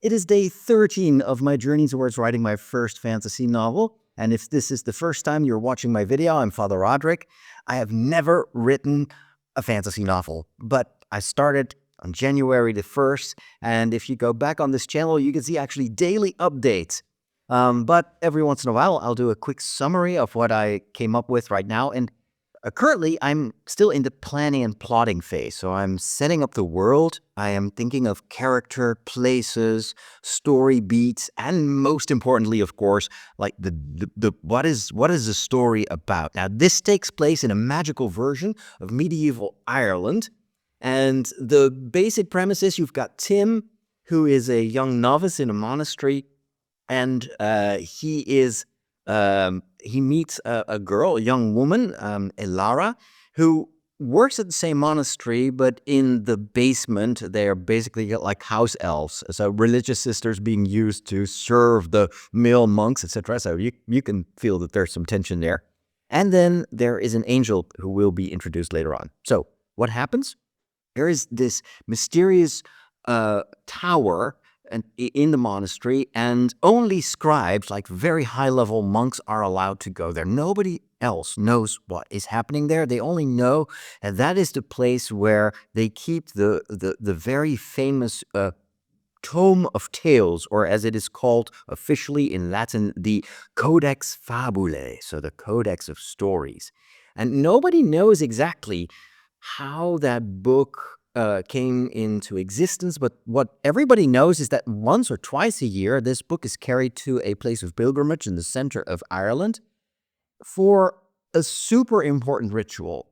It is day 13 of my journey towards writing my first fantasy novel. And if this is the first time you're watching my video, I'm Father Roderick. I have never written a fantasy novel, but I started on January the 1st. And if you go back on this channel, you can see actually daily updates. But every once in a while, I'll do a quick summary of what I came up with right now. And currently, I'm still in the planning and plotting phase. So I'm setting up the world. I am thinking of character, places, story beats, and most importantly, of course, like the what is the story about? Now, this takes place in a magical version of medieval Ireland, and the basic premise is you've got Tim, who is a young novice in a monastery, and he meets a girl, a young woman, Elara, who works at the same monastery, but in the basement, they're basically like house elves. So religious sisters being used to serve the male monks, etc. So you can feel that there's some tension there. And then there is an angel who will be introduced later on. So what happens? There is this mysterious tower in the monastery, and only scribes, like very high-level monks, are allowed to go there. Nobody else knows what is happening there. They only know that is the place where they keep the very famous tome of tales, or as it is called officially in Latin, the Codex Fabulae, so the Codex of Stories. And nobody knows exactly how that book came into existence, but what everybody knows is that once or twice a year, this book is carried to a place of pilgrimage in the center of Ireland for a super important ritual.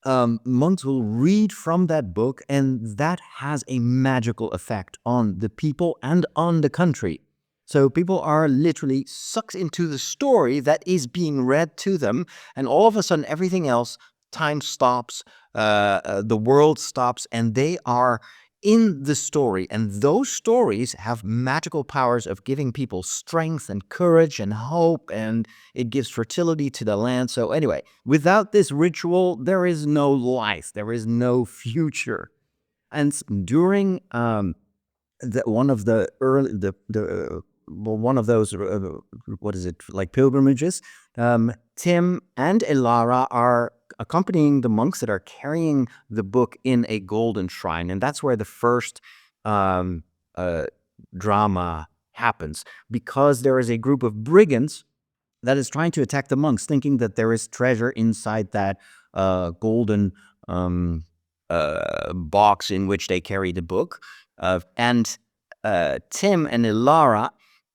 Monks will read from that book, and that has a magical effect on the people and on the country. So people are literally sucked into the story that is being read to them, and all of a sudden everything else, time stops, the world stops, and they are in the story. And those stories have magical powers of giving people strength and courage and hope, and it gives fertility to the land. So anyway, without this ritual, there is no life, there is no future. And during one of the early one of those what is it, like pilgrimages, Tim and Elara are accompanying the monks that are carrying the book in a golden shrine, and that's where the first drama happens, because there is a group of brigands that is trying to attack the monks, thinking that there is treasure inside that golden box in which they carry the book. And Tim and Elara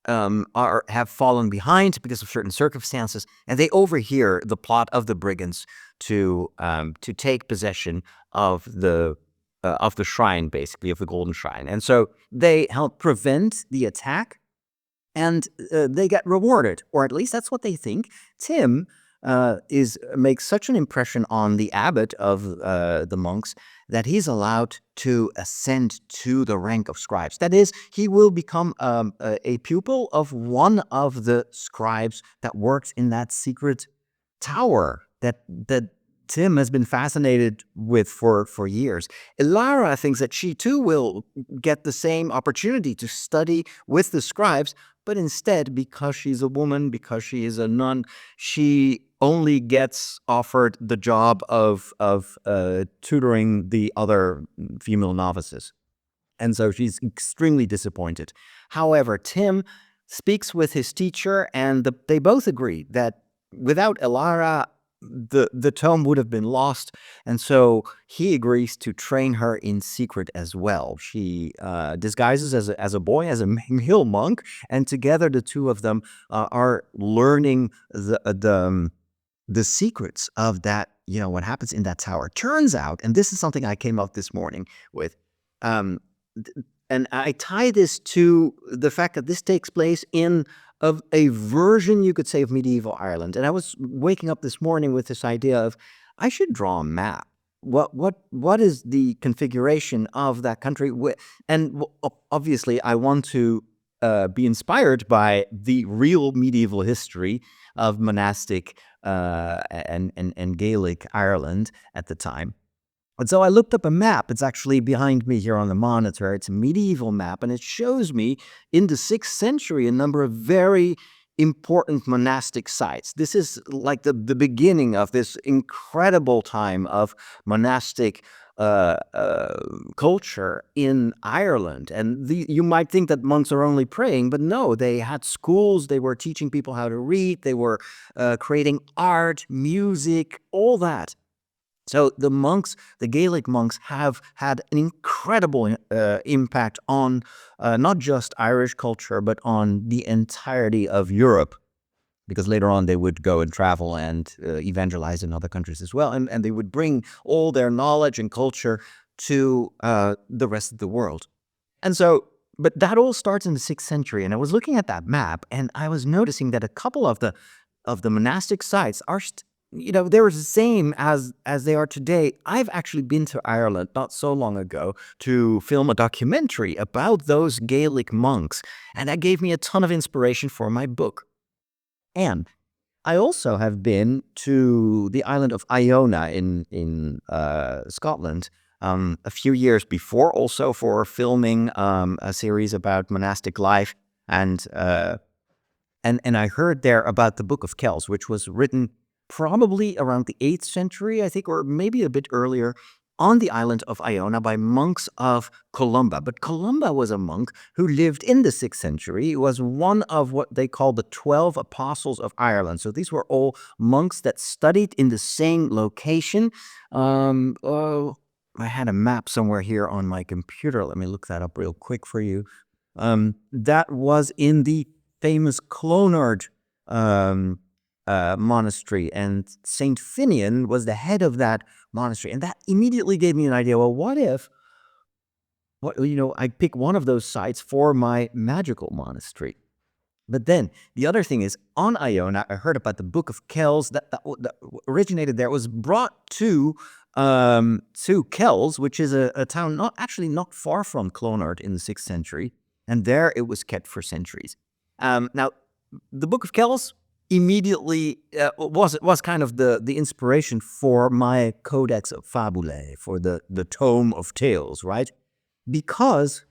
have fallen behind because of certain circumstances, and they overhear the plot of the brigands to take possession of the shrine, basically of the golden shrine. And so they help prevent the attack, and they get rewarded, or at least that's what they think. Tim makes such an impression on the abbot of the monks that he's allowed to ascend to the rank of scribes. That is, he will become a pupil of one of the scribes that works in that secret tower that Tim has been fascinated with for years. Elara thinks that she too will get the same opportunity to study with the scribes, but instead, because she's a woman, because she is a nun, she only gets offered the job of tutoring the other female novices. And so she's extremely disappointed. However, Tim speaks with his teacher, and they both agree that without Elara, the tome would have been lost, and so he agrees to train her in secret as well. She disguises as a boy, as a male monk, and together the two of them are learning the secrets of that, what happens in that tower. Turns out, and this is something I came up this morning with, and I tie this to the fact that this takes place in a version, you could say, of medieval Ireland. And I was waking up this morning with this idea of, I should draw a map. What is the configuration of that country? And obviously, I want to be inspired by the real medieval history of monastic and Gaelic Ireland at the time. And so I looked up a map. It's actually behind me here on the monitor. It's a medieval map, and it shows me in the 6th century a number of very important monastic sites. This is like the beginning of this incredible time of monastic culture in Ireland. And you might think that monks are only praying, but no, they had schools, they were teaching people how to read, they were creating art, music, all that. So the monks, the Gaelic monks, have had an incredible impact on not just Irish culture, but on the entirety of Europe. Because later on they would go and travel and evangelize in other countries as well. And they would bring all their knowledge and culture to the rest of the world. And so, but that all starts in the 6th century. And I was looking at that map and I was noticing that a couple of the monastic sites are, they're the same as they are today. I've actually been to Ireland not so long ago to film a documentary about those Gaelic monks. And that gave me a ton of inspiration for my book. And I also have been to the island of Iona in Scotland a few years before, also for filming a series about monastic life. And I heard there about the Book of Kells, which was written probably around the 8th century, I think, or maybe a bit earlier, on the island of Iona by monks of Columba. But Columba was a monk who lived in the 6th century. He was one of what they call the 12 apostles of Ireland. So these were all monks that studied in the same location. I had a map somewhere here on my computer. Let me look that up real quick for you. That was in the famous Clonard monastery, and Saint Finian was the head of that monastery, and that immediately gave me an idea. Well, what if, I pick one of those sites for my magical monastery? But then the other thing is, on Iona, I heard about the Book of Kells that originated there. It was brought to Kells, which is a town not far from Clonard in the 6th century, and there it was kept for centuries. Now, the Book of Kells immediately was kind of the inspiration for my Codex of Fabulae, for the Tome of Tales, right? Because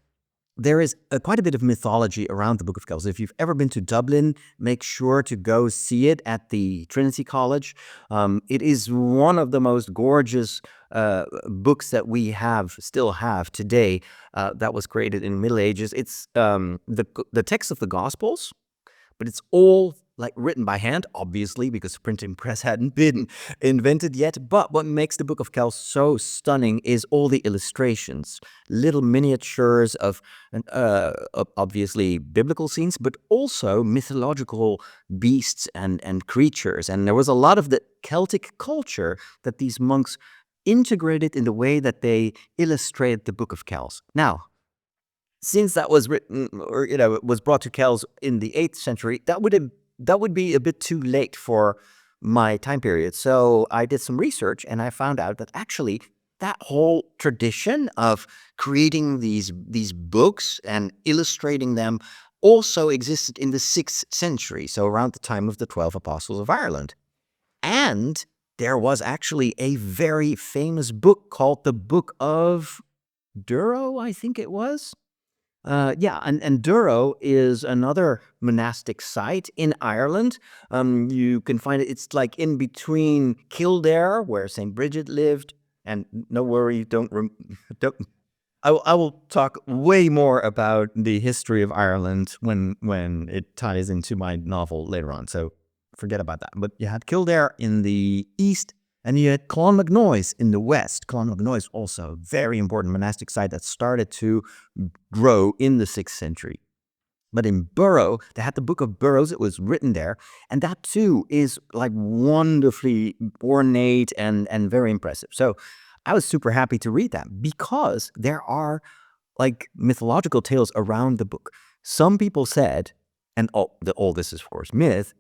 there is quite a bit of mythology around the Book of Kells. If you've ever been to Dublin, make sure to go see it at the Trinity College. It is one of the most gorgeous books that we still have today that was created in the Middle Ages. It's the text of the Gospels, but it's all like written by hand, obviously, because the printing press hadn't been invented yet. But what makes the Book of Kells so stunning is all the illustrations, little miniatures of obviously biblical scenes, but also mythological beasts and creatures. And there was a lot of the Celtic culture that these monks integrated in the way that they illustrated the Book of Kells. Now, since that was written, or it was brought to Kells in the 8th century, that would be a bit too late for my time period. So I did some research and I found out that actually that whole tradition of creating these books and illustrating them also existed in the 6th century, so around the time of the 12 Apostles of Ireland. And there was actually a very famous book called the Book of Burrows, I think it was. And Burrows is another monastic site in Ireland. You can find it. It's like in between Kildare, where Saint Bridget lived, and no worry, don't. I will talk way more about the history of Ireland when it ties into my novel later on. So forget about that. But you had Kildare in the east, and you had Clonmacnoise in the west. Clonmacnoise also a very important monastic site that started to grow in the 6th century. But in Burrows, they had the Book of Burrows. It was written there. And that too is like wonderfully ornate and very impressive. So I was super happy to read that because there are like mythological tales around the book. Some people said, and all this is of course myth,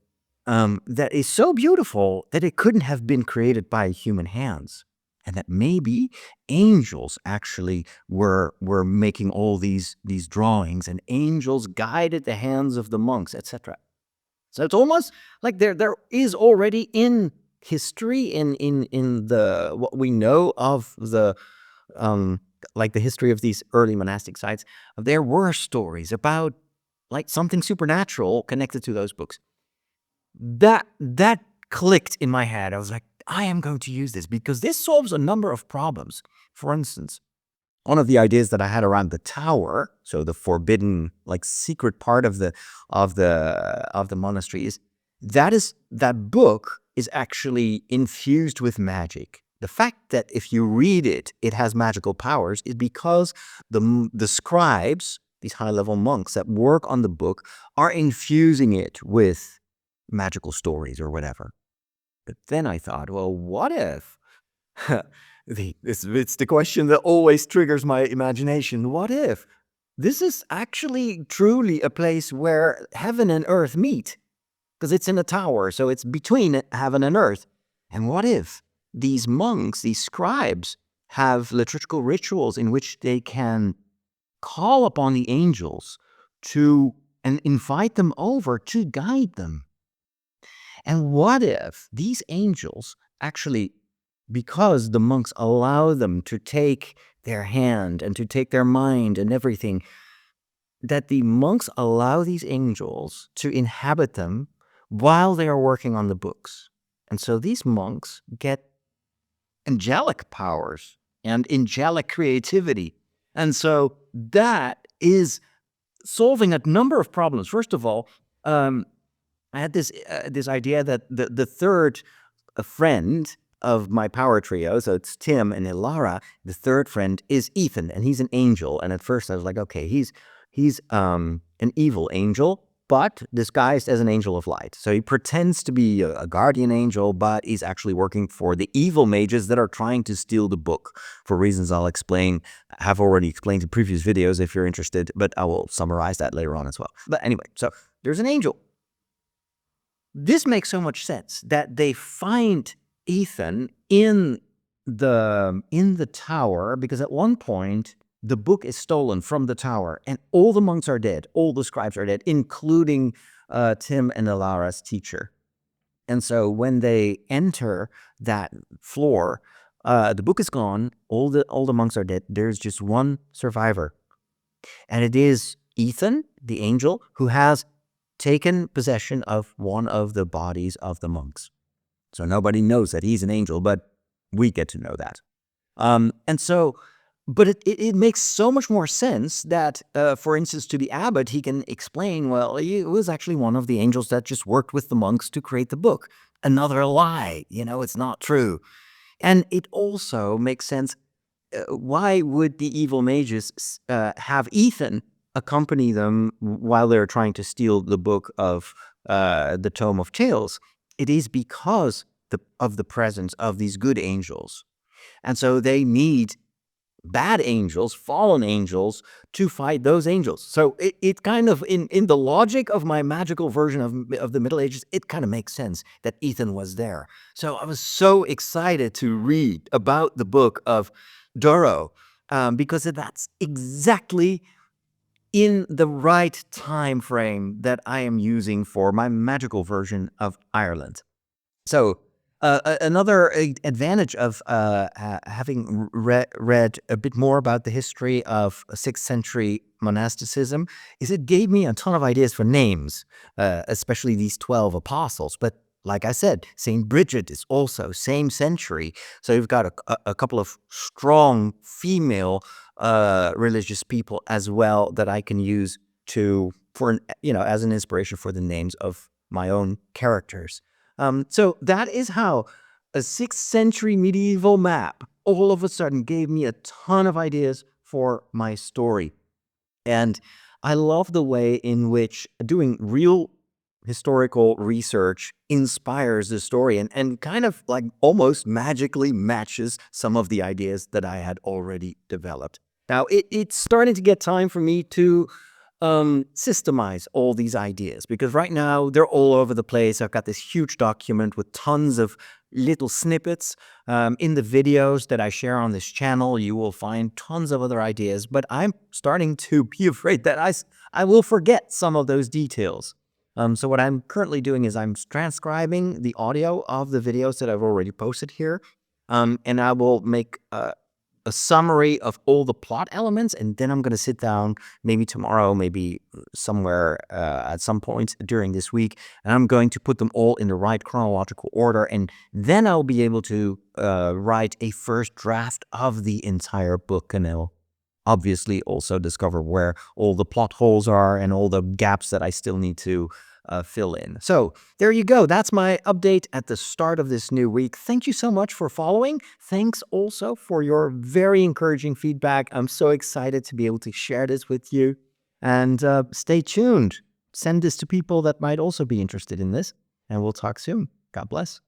that is so beautiful that it couldn't have been created by human hands, and that maybe angels actually were making all these drawings, and angels guided the hands of the monks, etc. So it's almost like there is already in history in the what we know of the like the history of these early monastic sites, there were stories about like something supernatural connected to those books. That clicked in my head. I was like, I am going to use this because this solves a number of problems. For instance, one of the ideas that I had around the tower, so the forbidden, like secret part of the monastery, is that book is actually infused with magic. The fact that if you read it, it has magical powers is because the scribes, these high-level monks that work on the book, are infusing it with magical stories or whatever. But then I thought, well, what if it's the question that always triggers my imagination. What if this is actually truly a place where heaven and earth meet? Because it's in a tower, so it's between heaven and earth. And what if these monks, these scribes, have liturgical rituals in which they can call upon the angels to and invite them over to guide them? And what if these angels actually, because the monks allow them to take their hand and to take their mind and everything, that the monks allow these angels to inhabit them while they are working on the books. And so these monks get angelic powers and angelic creativity. And so that is solving a number of problems. First of all, I had this idea that the third friend of my power trio, so it's Tim and Ilara. The third friend is Ethan, and he's an angel. And at first I was like, okay, he's an evil angel, but disguised as an angel of light. So he pretends to be a guardian angel, but he's actually working for the evil mages that are trying to steal the book for reasons I'll explain. I have already explained in previous videos if you're interested, but I will summarize that later on as well. But anyway, so there's an angel. This makes so much sense that they find Ethan in the tower because at one point the book is stolen from the tower and all the monks are dead, all the scribes are dead, including Tim and Ilara's teacher. And so when they enter that floor, the book is gone, all the monks are dead. There's just one survivor, and it is Ethan, the angel, who has taken possession of one of the bodies of the monks. So nobody knows that he's an angel, but we get to know that. And so, but it makes so much more sense that, for instance, to the abbot, he can explain, well, he was actually one of the angels that just worked with the monks to create the book. Another lie, it's not true. And it also makes sense, why would the evil mages have Ethan accompany them while they're trying to steal the book of the Tome of Kells? It is because of the presence of these good angels. And so they need bad angels, fallen angels, to fight those angels. So it kind of, in the logic of my magical version of the Middle Ages, it kind of makes sense that Ethan was there. So I was so excited to read about the book of Burrows, because that's exactly in the right time frame that I am using for my magical version of Ireland. So another advantage of having read a bit more about the history of 6th century monasticism is it gave me a ton of ideas for names, especially these 12 apostles. But like I said, St. Bridget is also same century. So you've got a couple of strong female religious people as well that I can use as an inspiration for the names of my own characters. So that is how a 6th century medieval map all of a sudden gave me a ton of ideas for my story. And I love the way in which doing real historical research inspires the story and kind of like almost magically matches some of the ideas that I had already developed. Now, it's starting to get time for me to systemize all these ideas, because right now they're all over the place. I've got this huge document with tons of little snippets. In the videos that I share on this channel, you will find tons of other ideas, but I'm starting to be afraid that I will forget some of those details. So what I'm currently doing is I'm transcribing the audio of the videos that I've already posted here, and I will make a summary of all the plot elements, and then I'm going to sit down maybe tomorrow, maybe somewhere at some point during this week, and I'm going to put them all in the right chronological order, and then I'll be able to write a first draft of the entire book, and I'll obviously also discover where all the plot holes are and all the gaps that I still need to fill in. So there you go. That's my update at the start of this new week. Thank you so much for following. Thanks also for your very encouraging feedback. I'm so excited to be able to share this with you. And stay tuned. Send this to people that might also be interested in this. And we'll talk soon. God bless.